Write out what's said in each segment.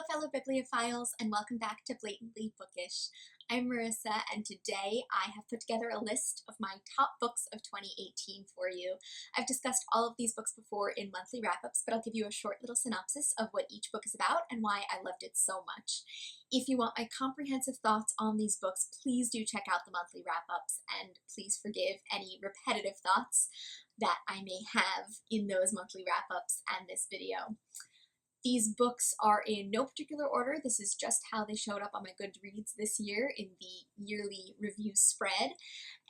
Hello fellow bibliophiles and welcome back to Blatantly Bookish. I'm Marissa and today I have put together a list of my top books of 2018 for you. I've discussed all of these books before in monthly wrap-ups, but I'll give you a short little synopsis of what each book is about and why I loved it so much. If you want my comprehensive thoughts on these books, please do check out the monthly wrap-ups and please forgive any repetitive thoughts that I may have in those monthly wrap-ups and this video. These books are in no particular order. This is just how they showed up on my Goodreads this year in the yearly review spread.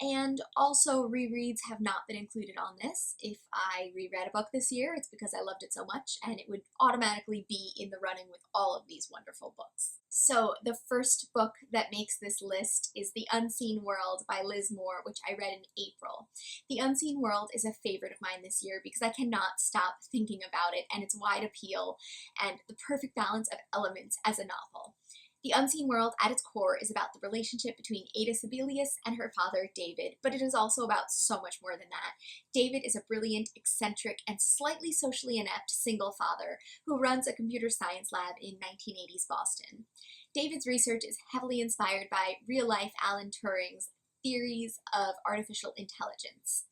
And also rereads have not been included on this. If I reread a book this year, it's because I loved it so much and it would automatically be in the running with all of these wonderful books. So the first book that makes this list is The Unseen World by Liz Moore, which I read in April. The Unseen World is a favorite of mine this year because I cannot stop thinking about it and its wide appeal and the perfect balance of elements as a novel. The Unseen World, at its core, is about the relationship between Ada Sibelius and her father, David, but it is also about so much more than that. David is a brilliant, eccentric, and slightly socially inept single father who runs a computer science lab in 1980s Boston. David's research is heavily inspired by real-life Alan Turing's theories of artificial intelligence.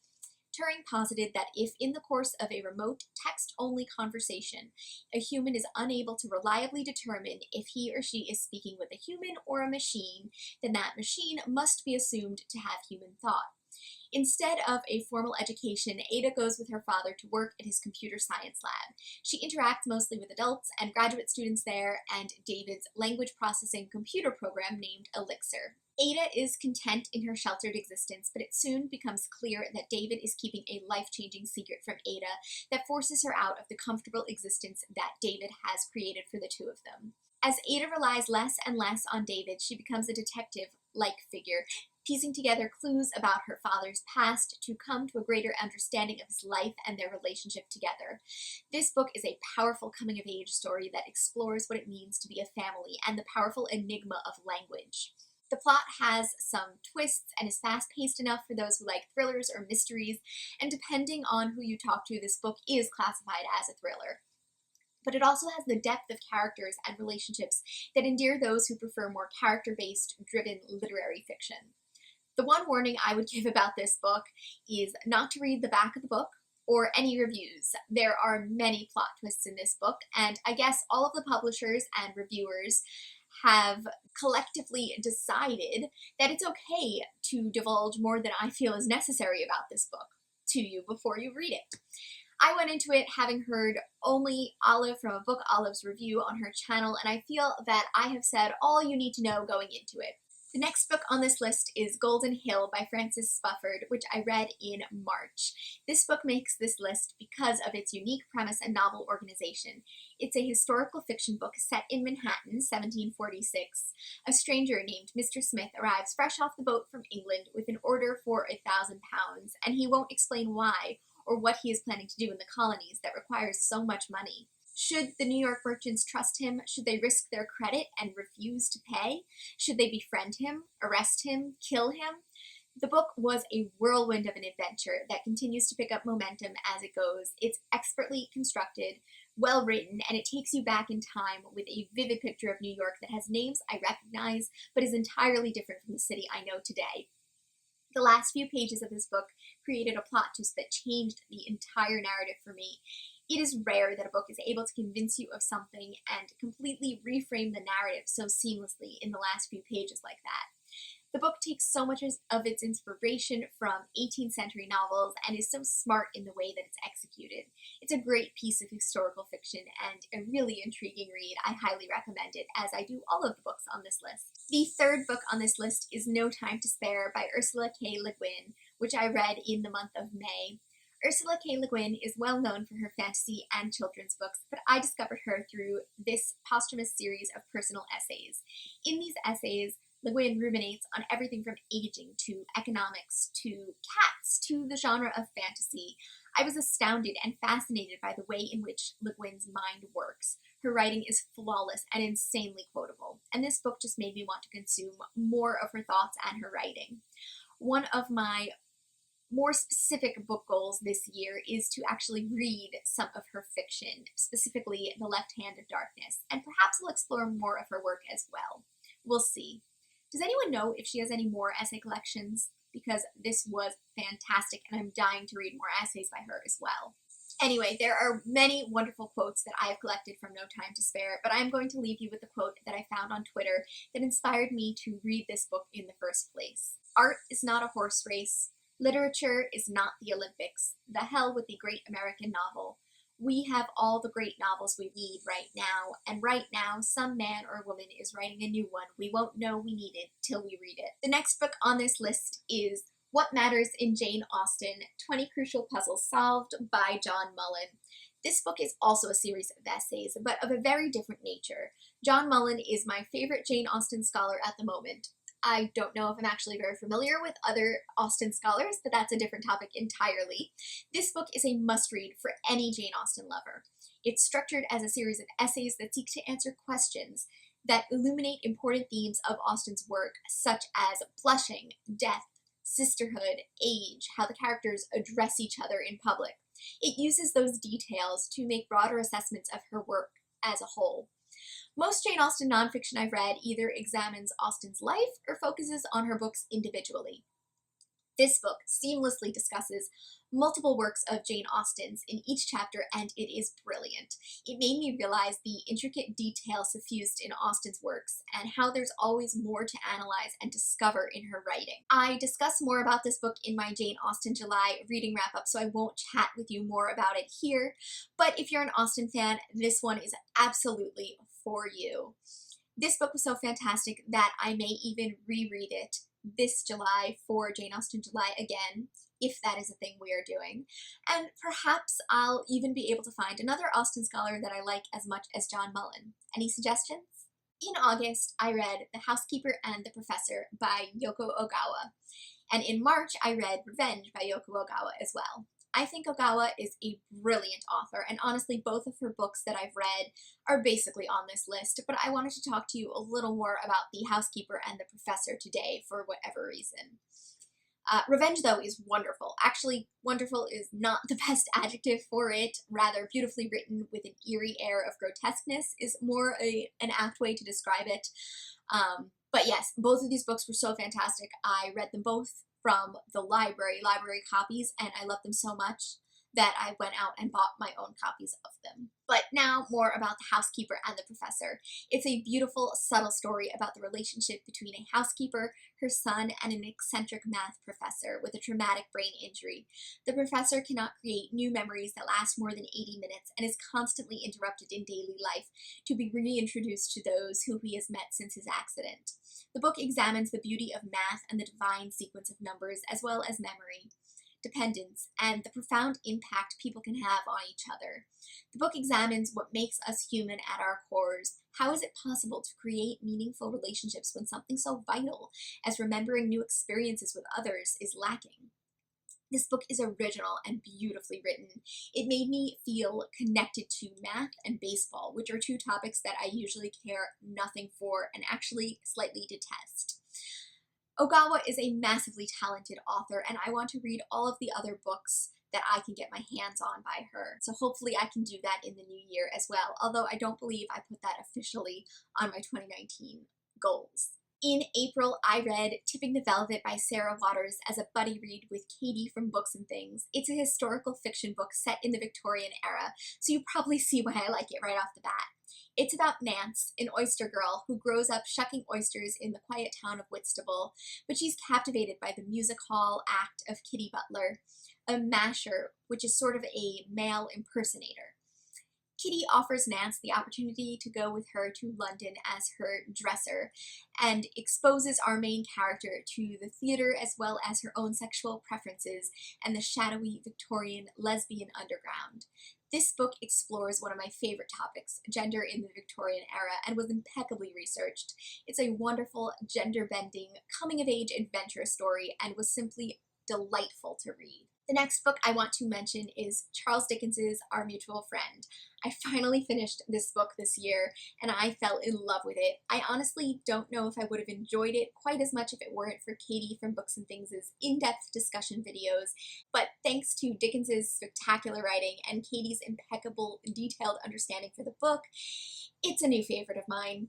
Turing posited that if in the course of a remote text-only conversation, a human is unable to reliably determine if he or she is speaking with a human or a machine, then that machine must be assumed to have human thought. Instead of a formal education, Ada goes with her father to work at his computer science lab. She interacts mostly with adults and graduate students there and David's language processing computer program named Elixir. Ada is content in her sheltered existence, but it soon becomes clear that David is keeping a life-changing secret from Ada that forces her out of the comfortable existence that David has created for the two of them. As Ada relies less and less on David, she becomes a detective-like figure, piecing together clues about her father's past to come to a greater understanding of his life and their relationship together. This book is a powerful coming-of-age story that explores what it means to be a family and the powerful enigma of language. The plot has some twists and is fast-paced enough for those who like thrillers or mysteries, and depending on who you talk to, this book is classified as a thriller. But it also has the depth of characters and relationships that endear those who prefer more character-based, driven literary fiction. The one warning I would give about this book is not to read the back of the book or any reviews. There are many plot twists in this book, and I guess all of the publishers and reviewers have collectively decided that it's okay to divulge more than I feel is necessary about this book to you before you read it. I went into it having heard only Olive from a Book Olive's review on her channel, and I feel that I have said all you need to know going into it. The next book on this list is Golden Hill by Frances Spufford, which I read in March. This book makes this list because of its unique premise and novel organization. It's a historical fiction book set in Manhattan, 1746. A stranger named Mr. Smith arrives fresh off the boat from England with an order for £1,000, and he won't explain why or what he is planning to do in the colonies that requires so much money. Should the New York merchants trust him? Should they risk their credit and refuse to pay? Should they befriend him, arrest him, kill him? The book was a whirlwind of an adventure that continues to pick up momentum as it goes. It's expertly constructed, well written, and it takes you back in time with a vivid picture of New York that has names I recognize, but is entirely different from the city I know today. The last few pages of this book created a plot twist that changed the entire narrative for me. It is rare that a book is able to convince you of something and completely reframe the narrative so seamlessly in the last few pages like that. The book takes so much of its inspiration from 18th century novels and is so smart in the way that it's executed. It's a great piece of historical fiction and a really intriguing read. I highly recommend it, as I do all of the books on this list. The third book on this list is No Time to Spare by Ursula K. Le Guin, which I read in the month of May. Ursula K. Le Guin is well known for her fantasy and children's books, but I discovered her through this posthumous series of personal essays. In these essays, Le Guin ruminates on everything from aging to economics to cats to the genre of fantasy. I was astounded and fascinated by the way in which Le Guin's mind works. Her writing is flawless and insanely quotable, and this book just made me want to consume more of her thoughts and her writing. One of my more specific book goals this year is to actually read some of her fiction, specifically The Left Hand of Darkness, and perhaps we'll explore more of her work as well. We'll see. Does anyone know if she has any more essay collections? Because this was fantastic and I'm dying to read more essays by her as well. Anyway, there are many wonderful quotes that I have collected from No Time to Spare, but I'm going to leave you with the quote that I found on Twitter that inspired me to read this book in the first place. Art is not a horse race. Literature is not the Olympics. The hell with the great American novel. We have all the great novels we need right now, and right now some man or woman is writing a new one we won't know we need it till we read it. The next book on this list is What Matters in Jane Austen, 20 Crucial Puzzles Solved by John Mullen. This book is also a series of essays, but of a very different nature. John Mullen is my favorite Jane Austen scholar at the moment. I don't know if I'm actually very familiar with other Austen scholars, but that's a different topic entirely. This book is a must-read for any Jane Austen lover. It's structured as a series of essays that seek to answer questions that illuminate important themes of Austen's work, such as blushing, death, sisterhood, age, how the characters address each other in public. It uses those details to make broader assessments of her work as a whole. Most Jane Austen nonfiction I've read either examines Austen's life or focuses on her books individually. This book seamlessly discusses multiple works of Jane Austen's in each chapter, and it is brilliant. It made me realize the intricate detail suffused in Austen's works and how there's always more to analyze and discover in her writing. I discuss more about this book in my Jane Austen July reading wrap-up, so I won't chat with you more about it here, but if you're an Austen fan, this one is absolutely for you. This book was so fantastic that I may even reread it this July for Jane Austen July again, if that is a thing we are doing. And perhaps I'll even be able to find another Austen scholar that I like as much as John Mullen. Any suggestions? In August, I read The Housekeeper and the Professor by Yoko Ogawa. And in March, I read Revenge by Yoko Ogawa as well. I think Ogawa is a brilliant author, and honestly, both of her books that I've read are basically on this list, but I wanted to talk to you a little more about The Housekeeper and the Professor today for whatever reason. Revenge, though, is wonderful. Actually, wonderful is not the best adjective for it. Rather, beautifully written with an eerie air of grotesqueness is more an apt way to describe it. But yes, both of these books were so fantastic. I read them both from the library copies, and I loved them so much that I went out and bought my own copies of them. But now more about The Housekeeper and the Professor. It's a beautiful, subtle story about the relationship between a housekeeper, her son, and an eccentric math professor with a traumatic brain injury. The professor cannot create new memories that last more than 80 minutes and is constantly interrupted in daily life to be reintroduced to those who he has met since his accident. The book examines the beauty of math and the divine sequence of numbers, as well as memory, dependence, and the profound impact people can have on each other. The book examines what makes us human at our cores. How is it possible to create meaningful relationships when something so vital as remembering new experiences with others is lacking? This book is original and beautifully written. It made me feel connected to math and baseball, which are two topics that I usually care nothing for and actually slightly detest. Ogawa is a massively talented author, and I want to read all of the other books that I can get my hands on by her. So hopefully I can do that in the new year as well, although I don't believe I put that officially on my 2019 goals. In April, I read Tipping the Velvet by Sarah Waters as a buddy read with Katie from Books and Things. It's a historical fiction book set in the Victorian era, so you probably see why I like it right off the bat. It's about Nance, an oyster girl who grows up shucking oysters in the quiet town of Whitstable, but she's captivated by the music hall act of Kitty Butler, a masher, which is sort of a male impersonator. Kitty offers Nance the opportunity to go with her to London as her dresser and exposes our main character to the theater as well as her own sexual preferences and the shadowy Victorian lesbian underground. This book explores one of my favorite topics, gender in the Victorian era, and was impeccably researched. It's a wonderful, gender-bending, coming-of-age adventure story and was simply delightful to read. The next book I want to mention is Charles Dickens's Our Mutual Friend. I finally finished this book this year and I fell in love with it. I honestly don't know if I would have enjoyed it quite as much if it weren't for Katie from Books and Things' in-depth discussion videos, but thanks to Dickens's spectacular writing and Katie's impeccable detailed understanding for the book, it's a new favorite of mine.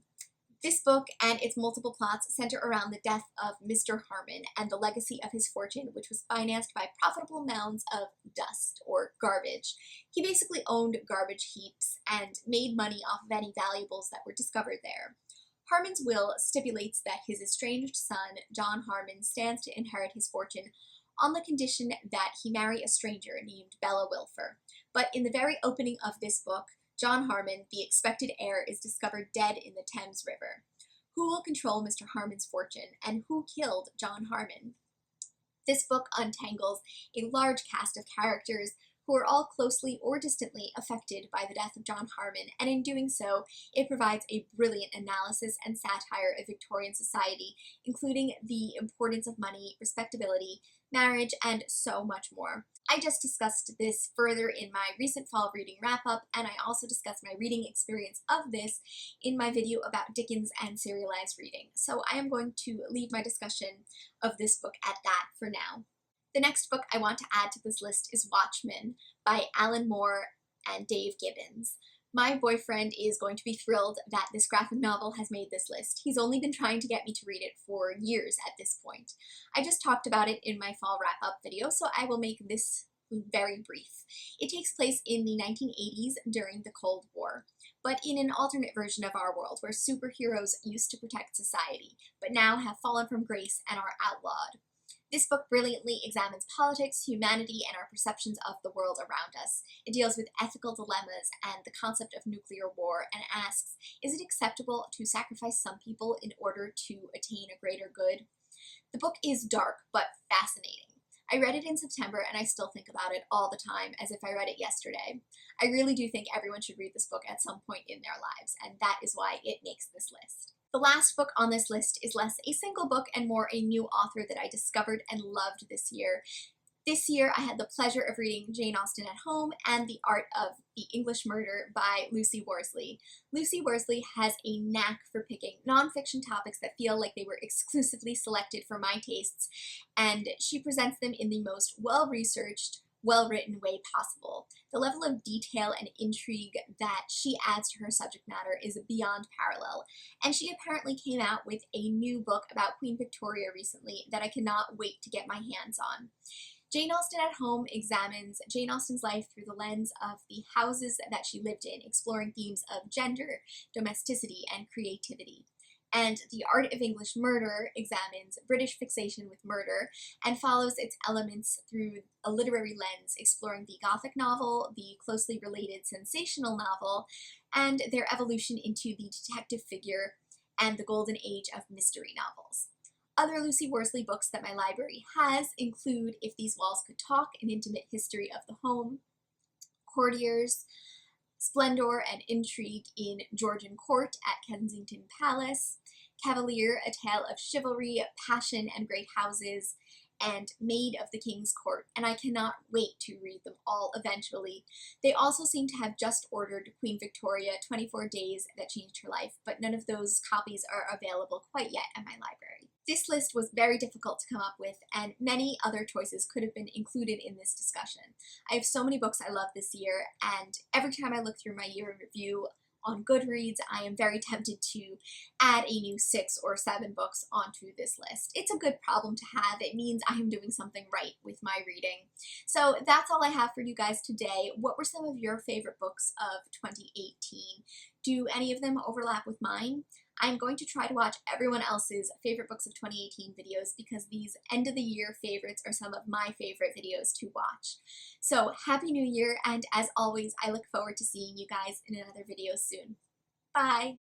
This book and its multiple plots center around the death of Mr. Harmon and the legacy of his fortune, which was financed by profitable mounds of dust or garbage. He basically owned garbage heaps and made money off of any valuables that were discovered there. Harmon's will stipulates that his estranged son, John Harmon, stands to inherit his fortune on the condition that he marry a stranger named Bella Wilfer. But in the very opening of this book, John Harmon, the expected heir, is discovered dead in the Thames River. Who will control Mr. Harmon's fortune, and who killed John Harmon? This book untangles a large cast of characters who are all closely or distantly affected by the death of John Harmon, and in doing so, it provides a brilliant analysis and satire of Victorian society, including the importance of money, respectability, marriage, and so much more. I just discussed this further in my recent fall reading wrap-up, and I also discussed my reading experience of this in my video about Dickens and serialized reading, so I am going to leave my discussion of this book at that for now. The next book I want to add to this list is Watchmen by Alan Moore and Dave Gibbons. My boyfriend is going to be thrilled that this graphic novel has made this list. He's only been trying to get me to read it for years at this point. I just talked about it in my fall wrap-up video, so I will make this very brief. It takes place in the 1980s during the Cold War, but in an alternate version of our world where superheroes used to protect society, but now have fallen from grace and are outlawed. This book brilliantly examines politics, humanity, and our perceptions of the world around us. It deals with ethical dilemmas and the concept of nuclear war and asks, is it acceptable to sacrifice some people in order to attain a greater good? The book is dark but fascinating. I read it in September and I still think about it all the time as if I read it yesterday. I really do think everyone should read this book at some point in their lives, and that is why it makes this list. The last book on this list is less a single book and more a new author that I discovered and loved this year. This year I had the pleasure of reading Jane Austen at Home and The Art of the English Murder by Lucy Worsley. Lucy Worsley has a knack for picking nonfiction topics that feel like they were exclusively selected for my tastes, and she presents them in the most well-researched, well-written way possible. The level of detail and intrigue that she adds to her subject matter is beyond parallel, and she apparently came out with a new book about Queen Victoria recently that I cannot wait to get my hands on. Jane Austen at Home examines Jane Austen's life through the lens of the houses that she lived in, exploring themes of gender, domesticity, and creativity. And The Art of English Murder examines British fixation with murder and follows its elements through a literary lens, exploring the Gothic novel, the closely related sensational novel, and their evolution into the detective figure and the golden age of mystery novels. Other Lucy Worsley books that my library has include If These Walls Could Talk, An Intimate History of the Home, Courtiers, Splendor and Intrigue in Georgian Court at Kensington Palace, Cavalier, A Tale of Chivalry, Passion and Great Houses, and Maid of the King's Court, and I cannot wait to read them all eventually. They also seem to have just ordered Queen Victoria, 24 Days That Changed Her Life, but none of those copies are available quite yet at my library. This list was very difficult to come up with, and many other choices could have been included in this discussion. I have so many books I love this year, and every time I look through my year in review on Goodreads, I am very tempted to add a new 6 or 7 books onto this list. It's a good problem to have. It means I am doing something right with my reading. So that's all I have for you guys today. What were some of your favorite books of 2018? Do any of them overlap with mine? I'm going to try to watch everyone else's favorite books of 2018 videos because these end of the year favorites are some of my favorite videos to watch. So Happy New Year, and as always, I look forward to seeing you guys in another video soon. Bye!